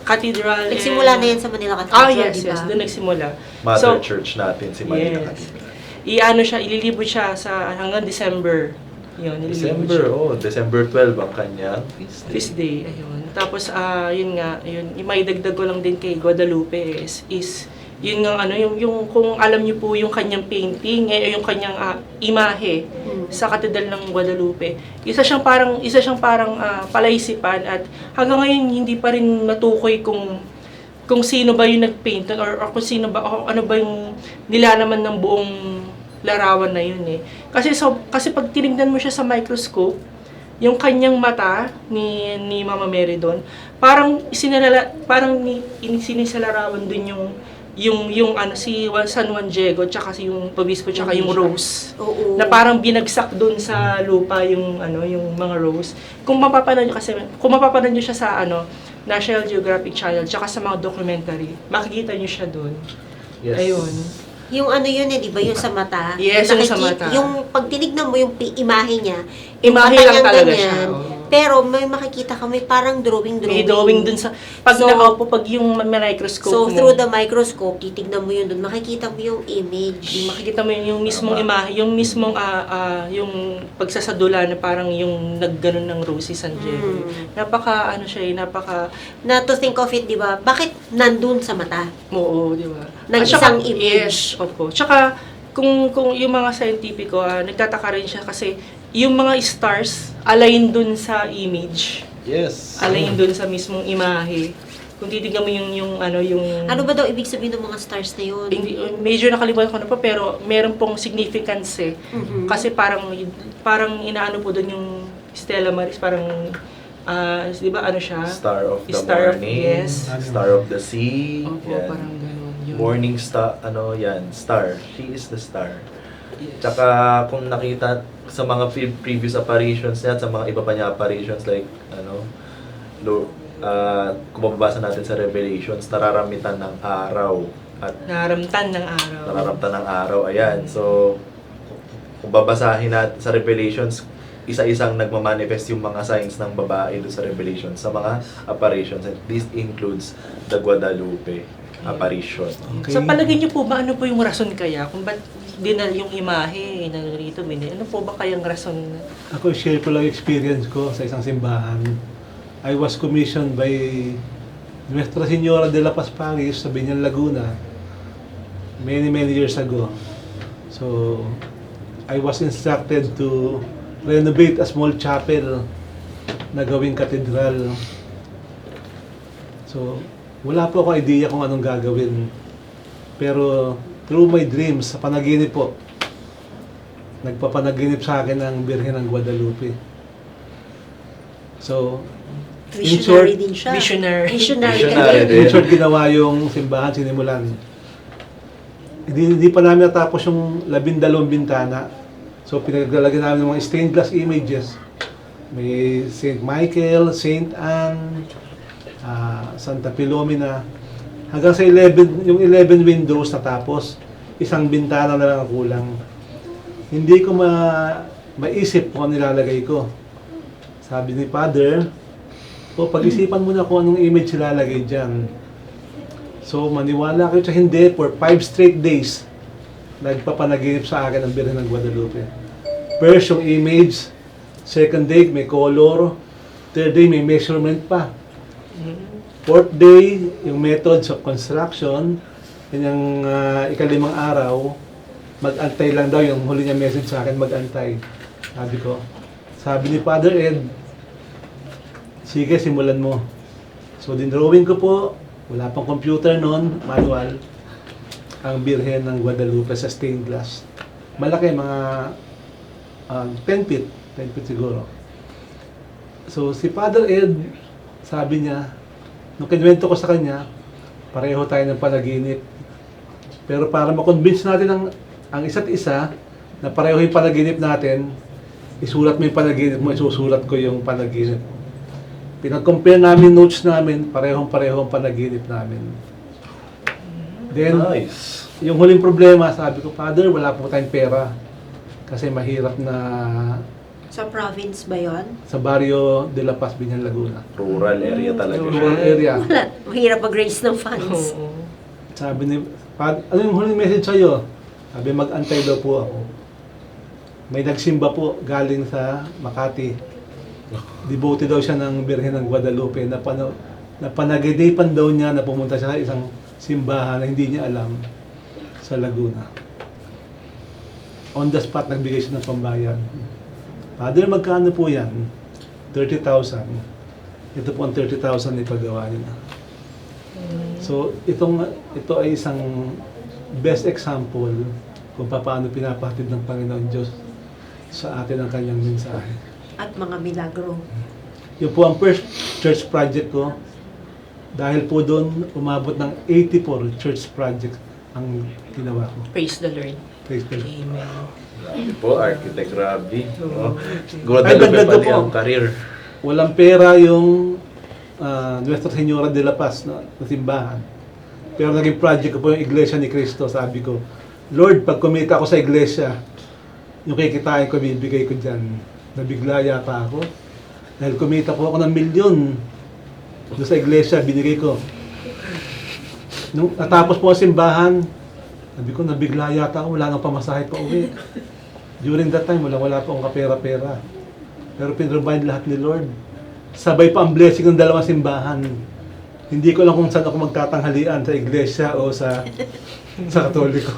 cathedral. Nagsimula na yan sa Manila Cathedral, yes, di ba? yes, doon nagsimula. Mother Church natin, si Manila Yes. Cathedral. Ililibot siya hanggang December. Yun, ililibot December, siya. December 12 ang kanyang feast day. Feast day, ayun. Tapos, yun nga, may dagdag ko lang din kay Guadalupe is yun nga, yung kung alam niyo po yung kanyang painting, yung kanyang imahe sa Katedral ng Guadalupe, isa siyang parang palaisipan at hanggang ngayon hindi pa rin natukoy kung sino ba yung nagpaint or kung sino ba, o ano ba yung nilalaman ng buong larawan na yun eh. Kasi pag tinignan mo siya sa microscope, yung kanyang mata ni Mama Mary doon, parang sinisalarawan doon yung si San Juan Diego tsaka yung Obispo tsaka yung rose. Oo. Na parang binagsak doon sa lupa yung mga rose. Kung mapapanood niyo siya sa National Geographic Channel tsaka sa mga documentary, makikita niyo siya doon. Yes. Ayun. Yung yun eh, di ba? Yung sa mata. Yes, yung sa mata. Yung pag tinignan mo yung imahe niya, Imahe mata lang niyang talaga ganyan. siya. Oo. Pero may makikita ka, may parang drawing. May drawing dun sa pag yung microscope So, mo. through the microscope, titignan mo yun dun, makikita mo yung image. Makikita mo yung mismong imahe, yung mismong yung pagsasadula na parang yung nagganon ng rose si San Diego. Napaka Na to think of it, di ba? Bakit nandun sa mata? oo, di ba? Ng At saka- isang image. Yes, opo. Tsaka kung yung mga scientifico, nagtataka rin siya kasi yung mga stars align dun sa image. Yes. Align dun sa mismong imahe. Kung titignan mo yung Ano ba daw ibig sabihin ng mga stars na yun? Medyo nakalimutan ko na po pero meron pong significance eh. Kasi parang inaano po doon yung Stella Maris, parang di ba siya? Star of the Star of- morning, yes. Star of the sea, Opo, yan. parang gano'n. Yun. Morning star, star. She is the star. Yes. Tsaka kung nakita sa mga previous apparitions niya, sa mga iba pa niya apparitions like, kung mababasa natin sa Revelations, nararamitan ng araw. At Naramtan ng araw. nararamtan ng araw, ayan. So, kung babasahin natin sa Revelations, isa-isang nagmamanifest yung mga signs ng babae doon sa Revelations, sa mga apparitions. And this includes the Guadalupe apparition. Okay. So palagay niyo po ba ano po yung rason kaya kung ba't dinal yung imahe na rito ano po ba kayang rason? Ako, share ko lang experience ko sa isang simbahan. I was commissioned by Nuestra Señora de la Paz Paris sa Binyan, Laguna many years ago. So, I was instructed to renovate a small chapel na gawing katedral. So, wala po akong idea kung anong gagawin. Pero, through my dreams, sa panaginip po, nagpapanaginip sa akin ang Birhen ng Guadalupe. So, Visionary din siya. Visionary. Visionary din. din. in short, ginawa yung simbahan, sinimulan. Hindi pa namin natapos yung 12 bintana. So, pinaglalagyan namin ng mga stained glass images. May St. Michael, St. Anne, Santa Filomena. Hanggang sa 11 windows natapos. Isang bintana na lang ang kulang. Hindi ko maisip kung ano nilalagay ko. Sabi ni Father, pag-isipan mo na kung anong image ilalagay dyan. So, maniwala kayo sa hindi, for 5 straight days, nagpapanaginip sa akin ang Birhen ng Guadalupe. First, yung image. Second day, may color. Third day, may measurement pa. Fourth day, yung methods of construction. Yan yung ikalimang araw, mag-antay lang daw. Yung huli niya message sa akin, mag-antay. Sabi ni Father Ed, sige, simulan mo. So, dinrawing ko po, wala pang computer noon, manual, ang Birhen ng Guadalupe sa stained glass. Malaki, mga 10 feet. 10 feet siguro. So, si Father Ed, sabi niya, nung kinuwento ko sa kanya, pareho tayo ng panaginip. Pero para ma-convince natin ang isa't isa na pareho yung panaginip natin, isulat mo yung panaginip mo, isusulat ko yung panaginip. Pinag-compare namin notes namin, parehong-pareho ang panaginip namin. Then, Nice. yung huling problema, sabi ko, Father, wala po tayong pera. Kasi mahirap na Sa province ba yon? sa barrio de La Paz, Binyan, Laguna. Rural area talaga siya. Rural area. Wala. Mahirap mag-raise ng funds. Oo. Sabi ni, ano yung huling message sa'yo? Sabi, mag-antay daw po ako. May nagsimba po galing sa Makati. Devoted daw siya ng Birhen ng Guadalupe na panaginipan daw niya na pumunta siya sa isang simbahan na hindi niya alam sa Laguna. On the spot, nagbigay siya ng pambayad. Father, magkano po yan? 30,000. Ito po ang 30,000 na ipagawa niya. So, ito ay isang best example kung paano pinapahatid ng Panginoon Diyos sa atin ang kanyang mensahe. At mga milagro. Yun po ang first church project ko. Dahil po doon, umabot ng 84 church projects ang ginawa ko. Praise the Lord. Praise the Lord. Amen. Grabe po, Architect Robbie. No? Ay, Guadalupe dagdag ko pati po. ang career. Walang pera yung Nuestra Señora de la Paz na simbahan. Pero naging project ko po yung Iglesia ni Cristo. Sabi ko, Lord, pag kumita ako sa iglesia, yung kikitain ko, bibigay ko dyan. Nabigla yata ako. Dahil kumita po ako ng milyon doon sa iglesia, binigay ko. Nung natapos po ang simbahan, sabi ko, nabigla yata ako, wala nang pamasahe pa uwi. During that time, wala pa akong kapera-pera. Pero pinrovide lahat ni Lord. Sabay pa ang blessing ng dalawang simbahan. Hindi ko alam kung saan ako magtatanghalian, sa iglesia o sa Katoliko.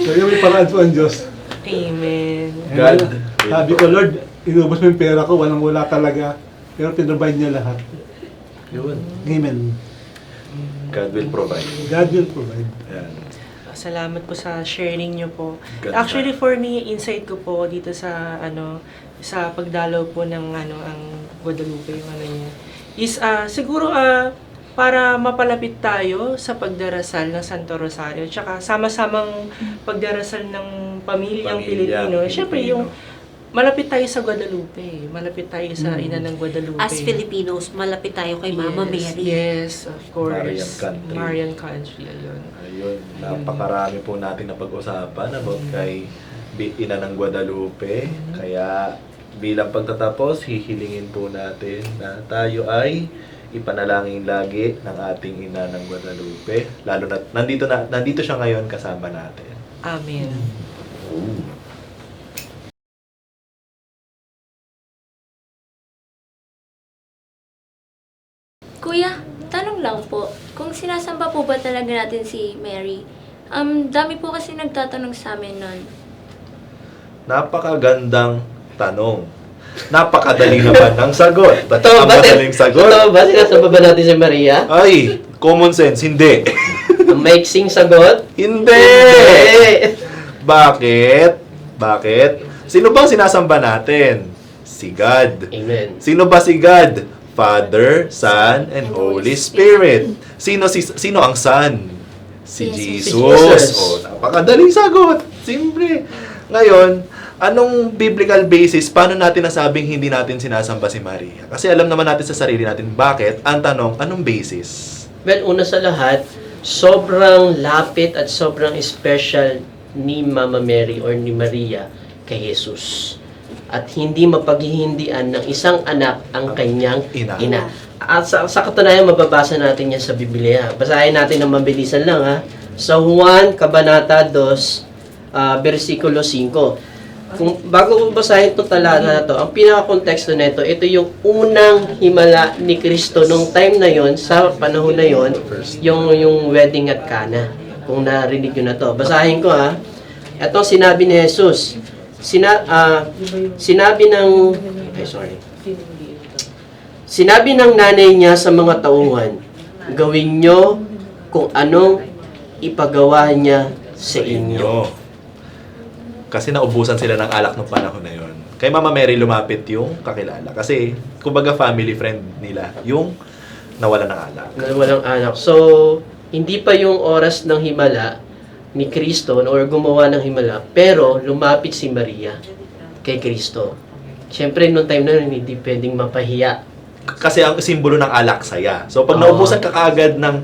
So yun may paraan po ang Diyos. Amen. God. Sabi ko, Lord, inubos mo yung pera ko, wala talaga. Pero pinrovide niya lahat. Yun. Amen. God will provide. God will provide. Yan. Salamat po sa sharing niyo po. Ganda. Actually for me, insight ko po dito sa sa pagdalaw po ng ang Guadalupe yung niya is siguro para mapalapit tayo sa pagdarasal ng Santo Rosario tsaka sama-samang pagdarasal ng pamilyang Pilipino. Siyempre yung malapit tayo sa Guadalupe, malapit tayo sa ina ng Guadalupe. As Filipinos, malapit tayo kay Mama Mary. Yes, of course. Marian country. Marian country, ayun. Ayun, napakarami po natin na pag-usapan about kay ina ng Guadalupe. Kaya bilang pagtatapos, hihilingin po natin na tayo ay ipanalangin lagi ng ating ina ng Guadalupe. Lalo na nandito siya ngayon kasama natin. Amen. Kuya, tanong lang po, kung sinasamba po ba talaga natin si Mary? Dami po kasi nagtatanong sa amin nun. Napakagandang tanong. Napakadali naman ang sagot. Ba't Totoo ang ba? madaling sagot? Totoo ba? Sinasamba ba natin si Maria? Ay, common sense, hindi. Ang maiksing sagot? Hindi! Bakit? Bakit? Sino ba ang sinasamba natin? Si God. Amen. Sino ba si God? Father, Son, and Holy Spirit. Sino ang Son? Si Jesus. Jesus. Oh, napakadaling sagot. Simple. Ngayon, anong biblical basis paano natin nasabing hindi natin sinasamba si Maria? Kasi alam naman natin sa sarili natin bakit. Ang tanong, anong basis? Well, una sa lahat, sobrang lapit at sobrang special ni Mama Mary or ni Maria kay Jesus. At hindi mapaghihindian ng isang anak ang kanyang ina. At sa katunayan, mababasa natin yan sa Biblia. Basahin natin ng mabilisan lang ha. Sa Juan, Kabanata 2, versikulo 5. Bago ko basahin itong talata na to, ang pinaka-konteksto nito, ito yung unang himala ni Kristo nung time na yon, sa panahon na yon, yung wedding at Cana. Kung narinig nyo na to. Basahin ko ha. Ito sinabi ni Jesus. Sinabi ng nanay niya sa mga tauhan, gawin nyo kung anong ipagawa niya sa inyo. kasi naubusan sila ng alak nung panahon na yon. Kay Mama Mary lumapit yung kakilala. Kasi, kumbaga family friend nila, yung nawala ng alak. Na walang anak. So, hindi pa yung oras ng himala ni Kristo or gumawa ng himala, pero lumapit si Maria kay Kristo. Siyempre, noong time na yun, hindi pwedeng mapahiya. Kasi ang simbolo ng alak, saya. So, pag Oo. naubusan ka kaagad ng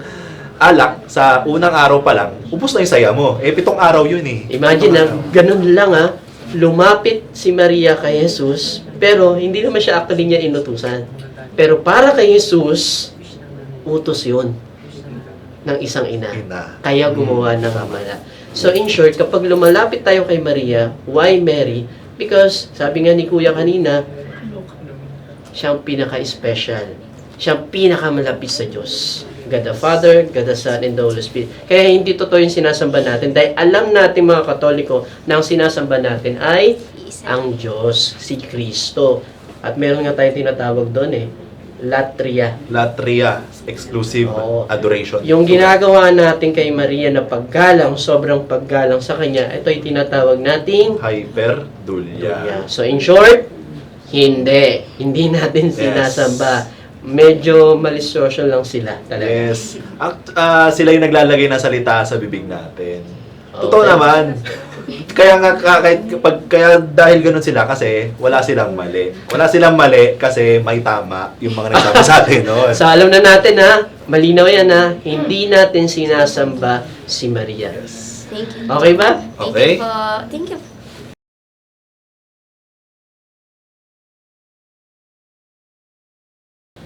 alak, sa unang araw pa lang, ubus na yung saya mo. 7 araw yun eh. Imagine na, ganun lang lumapit si Maria kay Jesus, pero hindi naman siya actually niya inutusan. Pero para kay Jesus, utos yun ng isang ina. Kaya gumawa ng himala. So in short, kapag lumalapit tayo kay Maria, why Mary? Because, sabi nga ni Kuya kanina, siyang pinaka-special. Siyang pinaka-malapit sa Diyos. God the Father, God the Son, and the Holy Spirit. Kaya hindi totoo yung sinasamba natin. Dahil alam natin mga Katoliko na ang sinasamba natin ay ang Diyos, si Kristo. At meron nga tayong tinatawag doon Latria. Latria, exclusive Oo. adoration. Yung ginagawa natin kay Maria na paggalang, sobrang paggalang sa Kanya, ito ay tinatawag nating Hyperdulia. So in short, hindi natin sinasamba. Medyo malisosyo lang sila talaga. Yes. Sila yung naglalagay ng salita sa bibig natin. Totoo Okay. naman. Kaya nga kaya dahil ganoon sila kasi wala silang mali. Wala silang mali kasi may tama yung mga nagsabi sa atin noon. So alam na natin malinaw yan hindi natin sinasamba si Maria. Thank you. Okay ba? Okay. Thank you po. Thank you.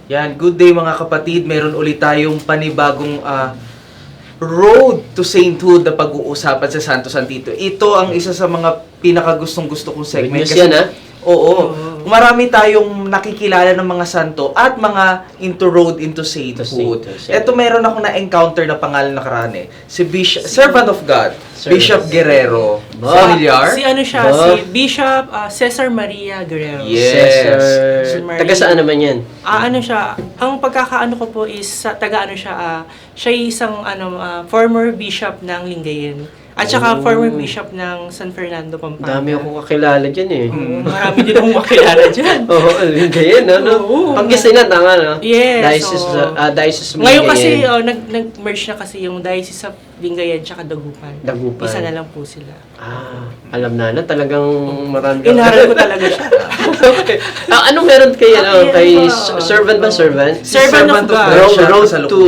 Yan, good day mga kapatid. Meron ulit tayong panibagong road to sainthood na pag-uusapan sa Santo Santito. Ito ang isa sa mga pinakagustong-gusto kong segment. Good news yan, Oo. Marami tayong nakikilala ng mga santo at mga road into sainthood. Ito meron ako na-encounter na pangalan na karane. Si Servant of God, Bishop Guerrero. Familiar? Si ano siya, Ba? si Bishop Cesar Maria Guerrero. Yes. Cesar. Taga saan naman yan? Ano siya, ang pagkakaano ko po is taga ano siya, siya ay isang former bishop ng Lingayen. At saka former bishop ng San Fernando, Pampanga. Dami akong kakilala dyan Marami din akong makilala dyan. Oo, Lingayen, Oo. Pangasinan, tama, no? Yes. Diocese of Ngayon kasi, Lingayen. nag-merge na kasi yung Diocese of Lingayen tsaka Dagupan. Dagupan. Isa na lang po sila. Alam na, talagang marami. Inaral ko talaga siya. Okay. Anong meron kay, kay servant ba? Servant? Servant of God. Road to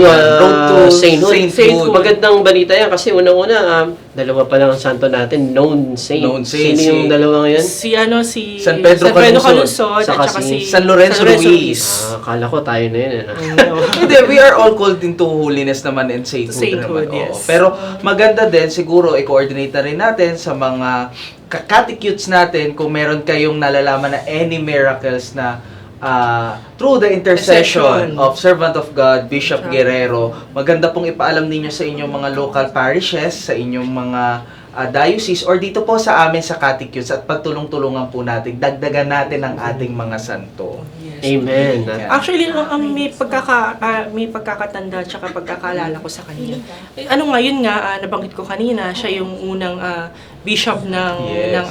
sainthood. Sainthood. Magandang balita yan kasi unang-una, dalawa pa lang ang santo natin, known saint. Known saint. Sino yung dalawa ngayon? Si San Pedro Calusod. at saka si San Lorenzo Ruiz. Akala ko tayo na yun. Hindi, we are all called into holiness naman and sainthood, Sainthood, naman. Oo. yes. Pero maganda din, siguro, i-coordinate na rin natin sa mga catechutes natin kung meron kayong nalalaman na any miracles na through the intercession of Servant of God, Bishop Guerrero. Maganda pong ipaalam ninyo sa inyong mga local parishes, sa inyong mga diocese, or dito po sa amin sa catechutes at pagtulong-tulungan po natin, dagdagan natin ang ating mga santo. Amen. Actually, may pagkakatanda at pagkakalala ko sa kanya. Ngayon nga, nabanggit ko kanina, siya yung unang bishop ng Yes.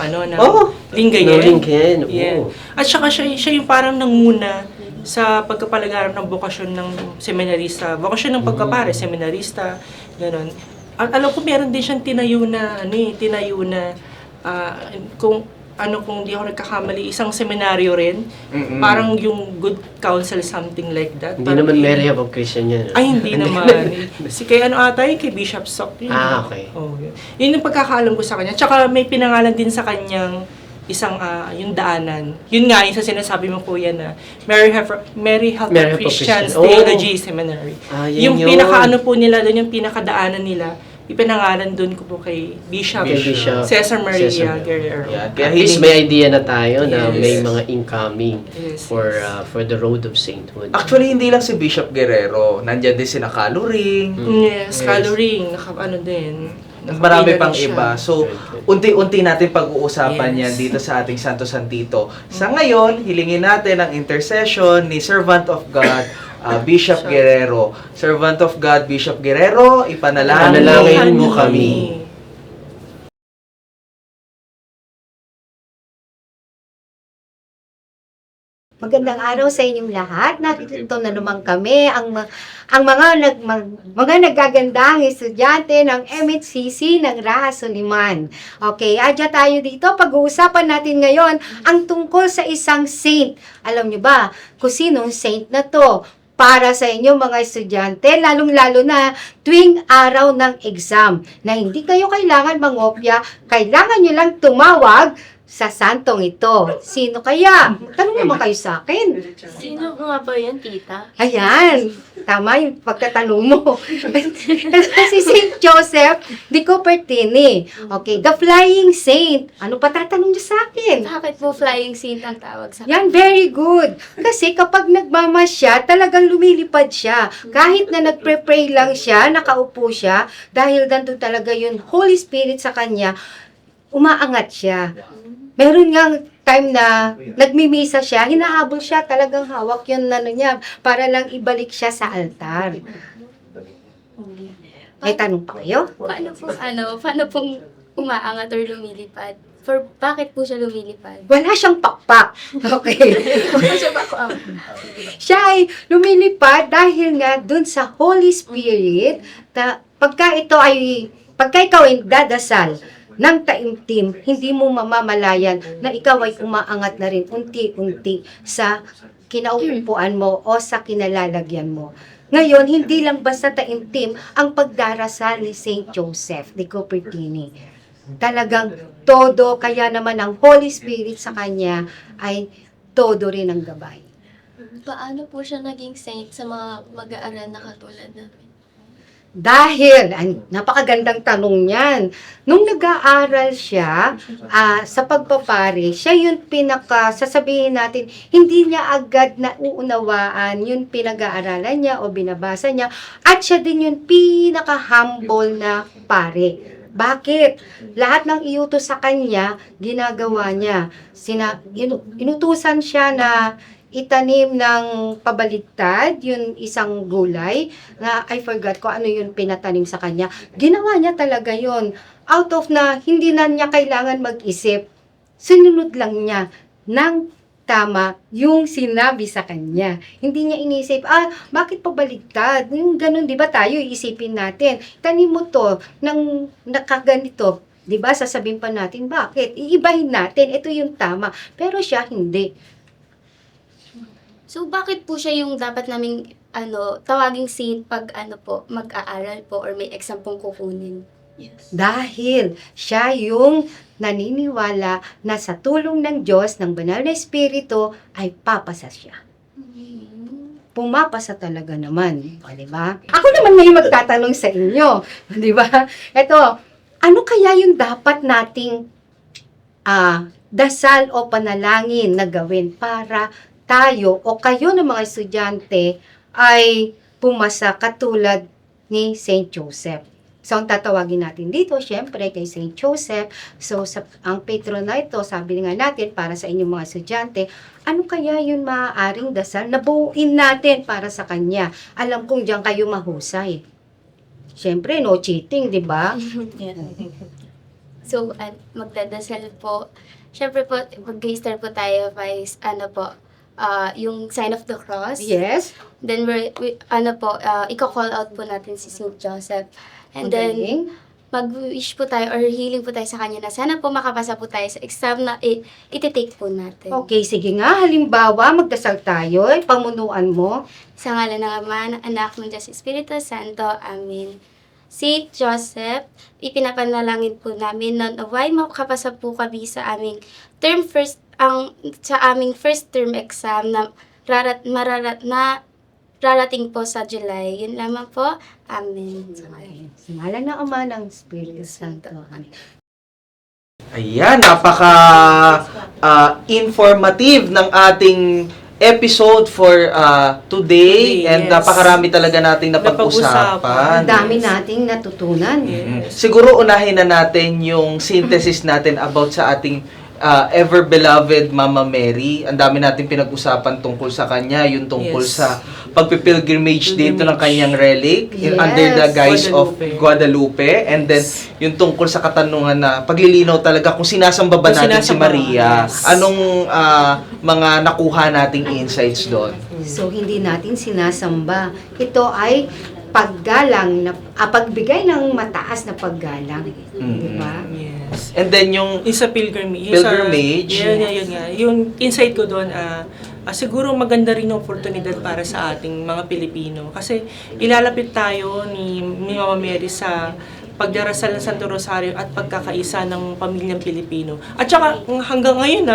Lingayen. Lingayen, oo. Yeah. At saka siya yung parang nanguna sa pagkapalagaran ng bokasyon ng seminarista. Bokasyon ng pagkapare, seminarista, gano'n. At alam ko meron din siyang tinayo na kung di ako nagkakamali, isang seminaryo rin. Parang yung Good Counsel, something like that. Hindi Parang naman Mary of Christian yan. Ay, hindi naman. Kay Bishop Sok. Yun. Okay. Oh, yun yung pagkakaalam ko sa kanya. Tsaka may pinangalan din sa kanyang isang yung daanan. Yun nga, yung sa sinasabi mo po yan na Mary Help of Christians Theology Seminary. Yun Yung pinakaano po nila doon, yung pinakadaanan nila, ipinangalan doon ko po kay Bishop Cesar Maria Guerrero. Yeah, At least may idea na tayo na Yes. may mga incoming Yes, for the road of sainthood. Actually, hindi lang si Bishop Guerrero. Nandiyan din si Nakaluring. Yes, coloring, din. Marami pang Siya. iba. So, unti-unti natin pag-uusapan yan dito sa ating Santo Santito. Sa ngayon, hilingin natin ang intercession ni Servant of God, Bishop Guerrero. Servant of God, Bishop Guerrero, ipanalangin Ipanalangin mo mo kami. Magandang araw sa inyong lahat. Narito na naman kami ang mga nagagandang estudyante ng MHCC ng Raha Soliman. Okay, adya tayo dito. Pag-uusapan natin ngayon ang tungkol sa isang saint. Alam niyo ba kung sinong saint na to? Para sa inyo mga estudyante, lalong-lalo na tuwing araw ng exam, na hindi kayo kailangan mangopya, kailangan nyo lang tumawag sa santong ito. Sino kaya? Tanong naman kayo sa akin. Sino nga ba yan, tita? Ayan, tama yung pagtatanong mo. Si Saint Joseph de Cupertini. Okay, the flying saint. Ano pa tatanong niyo sa akin? Bakit po flying saint ang tawag sa Yan, very good. Kasi kapag nagmama siya, talagang lumilipad siya. Kahit na nagpre-pray lang siya, nakaupo siya, dahil nandun talaga yung Holy Spirit sa kanya, umaangat siya. Meron nga time na nagmimisa siya, hinahabol siya, talagang hawak yung niya, para lang ibalik siya sa altar. May tanong pa kayo? Paano pong umaangat or lumilipad? Bakit po siya lumilipad? Wala siyang pakpak. Okay. Siya ay lumilipad dahil nga dun sa Holy Spirit, pagka ikaw ay dadasal ng taimtim, hindi mo mamamalayan na ikaw ay umaangat na rin unti-unti sa kinauupuan mo o sa kinalalagyan mo. Ngayon, hindi lang basta taimtim ang pagdarasal ni Saint Joseph de Cupertini. Talagang todo, kaya naman ang Holy Spirit sa kanya ay todo rin ang gabay. Paano po siya naging saint sa mga mag-aaral na katulad namin? Dahil, napakagandang tanong niyan. Nung nag-aaral siya sa pagpapari, siya yung sasabihin natin, hindi niya agad na uunawaan yung pinag-aaralan niya o binabasa niya, at siya din yung pinaka-humble na pare. Bakit? Lahat ng iutos sa kanya, ginagawa niya. Inutusan siya na itanim ng pabaligtad, yung isang gulay, na I forgot ko ano yung pinatanim sa kanya. Ginawa niya talaga yon. Out of na hindi na niya kailangan mag-isip, sinunod lang niya ng tama yung sinabi sa kanya. Hindi niya inisip, bakit pabaligtad? Yung ganun, di ba tayo, iisipin natin. Tanim mo to ng nakaganito. Di ba? Sasabihin pa natin, bakit? Iibahin natin, ito yung tama. Pero siya, hindi. So, bakit po siya yung dapat naming tawaging saint pag mag-aaral po or may exam pong kukunin? Yes. Dahil siya yung naniniwala na sa tulong ng Diyos, ng banal na Espiritu, ay papasa siya. Pumapasa talaga naman. O, diba? Ako naman may magtatanong sa inyo. Diba? Ito, ano kaya yung dapat nating dasal o panalangin na gawin para tayo o kayo ng mga estudyante ay pumasa katulad ni Saint Joseph? So, ang tatawagin natin dito, syempre, kay Saint Joseph. So, ang patron na ito, sabi nga natin, para sa inyong mga estudyante, ano kaya yung maaaring dasal na buuin natin para sa kanya? Alam kong diyan kayo mahusay. Syempre, no cheating, di ba? So, magdadasal po. Syempre po, mag-start po tayo by, yung sign of the cross. Yes. Then, i-call out po natin si Saint Joseph. And Magaling. then, mag-wish po tayo or healing po tayo sa kanya na sana po makapasa po tayo sa exam na iti-take po natin. Okay, sige nga. Halimbawa, magdasal tayo. Pamunuan mo. Sa ngalan ng Ama, ng Anak, ng Diyos, Espiritu Santo. Amen. Saint Joseph, ipinapanalangin po namin na naway makapasa po kami sa aming first term exam na rarating po sa July. Yun lamang po. Amen. Sa ngalan ng Ama, ng Espiritu Santo. Amen. Ayan, informative ng ating episode for today. Yes. And napakarami talaga nating napag-usapan. Ang dami nating natutunan. Siguro unahin na natin yung synthesis natin about sa ating ever beloved Mama Mary. Ang dami natin pinag-usapan tungkol sa kanya, yung tungkol Yes. sa pagpipilgrimage dito ng kanyang relic Yes. under the guise of Guadalupe. Guadalupe, and then yung tungkol sa katanungan na paglilinaw talaga kung sinasamba ba Kung natin si sinasamba, Maria. yes. Anong mga nakuha nating insights doon? So, hindi natin sinasamba. Ito ay paggalang, pagbigay ng mataas na paggalang. Di ba? Yes. And then yung Yung sa pilgrimage. Pilgrimage. Yun nga. Yung insight ko doon, siguro maganda rin yung oportunidad para sa ating mga Pilipino. Kasi ilalapit tayo ni Mama Mary sa pagdarasal ng Santo Rosario at pagkakaisa ng pamilyang Pilipino. At saka hanggang ngayon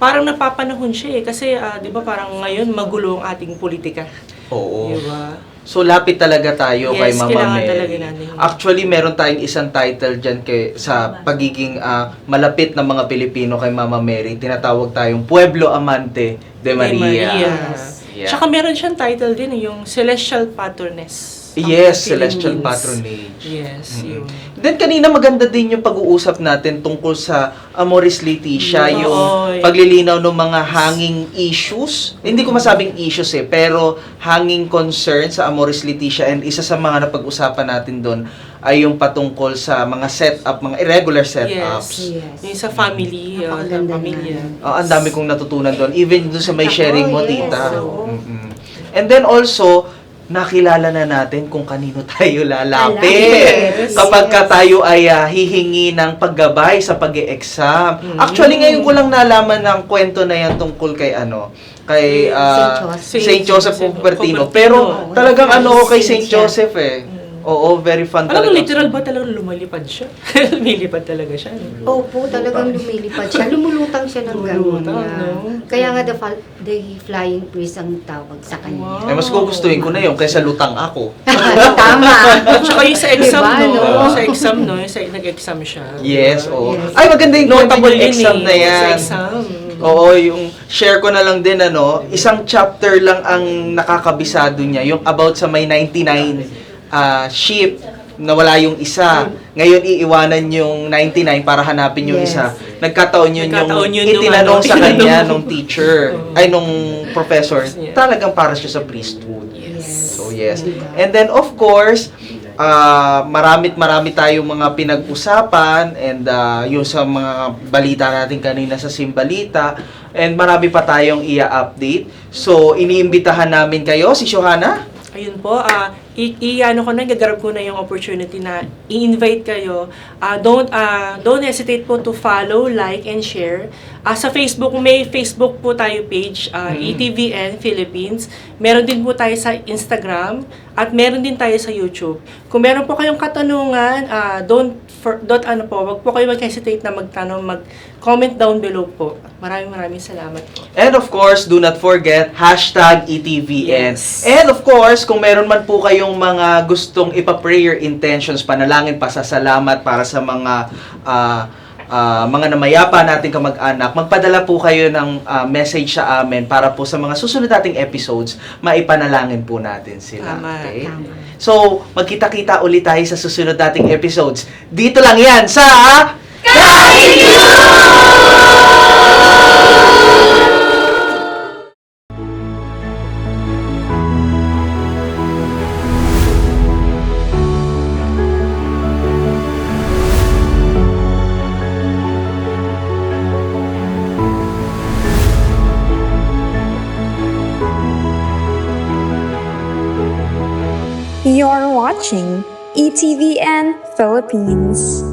parang napapanahon siya eh. Kasi 'di ba parang ngayon magulo ang ating politika. oo. Di ba? So, lapit talaga tayo Yes, kay Mama kailangan Mary. talaga natin. Actually, meron tayong isang title dyan sa pagiging malapit ng mga Pilipino kay Mama Mary. Tinatawag tayong Pueblo Amante de Maria. Yeah. Tsaka meron siyang title din, yung Celestial Patroness. Yes, Ang Celestial Philippines. Patronage. Yes, yun. Then kanina maganda din yung pag-uusap natin tungkol sa Amoris Laetitia, Oo, yung paglilinaw ng mga hanging issues. Hindi ko masabing issues pero hanging concern sa Amoris Laetitia, and isa sa mga napag-usapan natin doon ay yung patungkol sa mga setup, mga irregular setups. Yes. Yung sa family, sa Napakaganda pamilya. Ang dami kong natutunan doon, even doon sa may sharing mo, Oh, yes. tita. Oo. Mm-mm. And then also, nakilala na natin kung kanino tayo lalapit. Yes. Kapag ka tayo ay hihingi ng paggabay sa pag-e-exam. Actually, ngayon ko lang nalaman ng kwento na yan tungkol kay kay St. Joseph Cupertino. Pero talagang kay St. Joseph Oo, very fun Alam mo, talaga. literal ba talagang lumilipad siya? Lumilipad talaga siya. Opo, talagang lumilipad siya. Lumulutang siya ng gano'n. Lumulutang, Yeah. no? Kaya nga the flying priest ang tawag sa kanya. Wow. Mas gugustuhin ko na yun kaysa lutang ako. Tama. At saka yung sa exam, Diba, no? Sa exam, yung sa nag-exam siya. Yes, oo. Yes. Ay, maganda yung kwento Notable yung yun exam na yan. Sa exam. Oo, yung share ko na lang din isang chapter lang ang nakakabisado niya, yung about sa may 99 ship na wala yung isa. Ngayon iiwanan yung 99 para hanapin yung Yes. isa. Nagkataon yun Nagkataon yung yun itinanong sa tinanong. kanya nung teacher, ay nung professor. Yeah. Talagang para siya sa priesthood. Yes. So yes. Diba? And then of course, marami tayong mga pinag-usapan, and yung sa mga balita natin kanina sa Simbalita, and marami pa tayong i-update. So iniimbitahan namin kayo, si Shohana. Ayun po, gagarap ko na yung opportunity na i-invite kayo. Don't hesitate po to follow, like, and share. Sa Facebook, may Facebook po tayo page, ETVN Philippines. Meron din po tayo sa Instagram, at meron din tayo sa YouTube. Kung meron po kayong katanungan, wag po kayo mag-hesitate na magtanong, mag-comment down below po. Maraming salamat po. And of course, do not forget, #ETVN. Yes. And of course, kung meron man po kayong mga gustong ipa-prayer intentions, panalangin, pasasalamat para sa mga namayapa nating kamag-anak, magpadala po kayo ng message sa amin para po sa mga susunod nating episodes, maipanalangin po natin sila. Tama. Okay? Tama. So, magkita-kita ulit tayo sa susunod nating episodes. Dito lang yan sa You're watching ETVN Philippines.